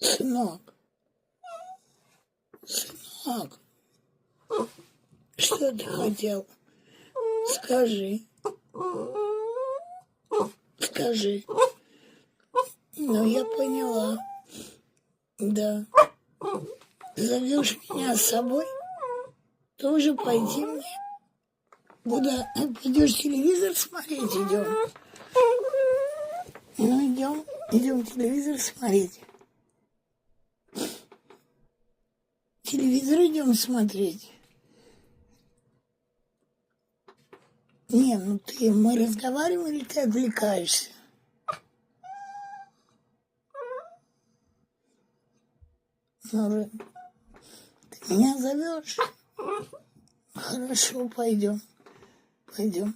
Сынок, сынок, что ты хотел? Скажи. Скажи. Ну, я поняла. Да. Зовешь меня с собой? Тоже пойти мне? Куда? Пойдешь телевизор смотреть? Идем. Ну, идем телевизор смотреть. Телевизор идем смотреть. Не, ну мы разговариваем или ты отвлекаешься? Ну, ты меня зовешь? Хорошо, пойдем. Пойдем.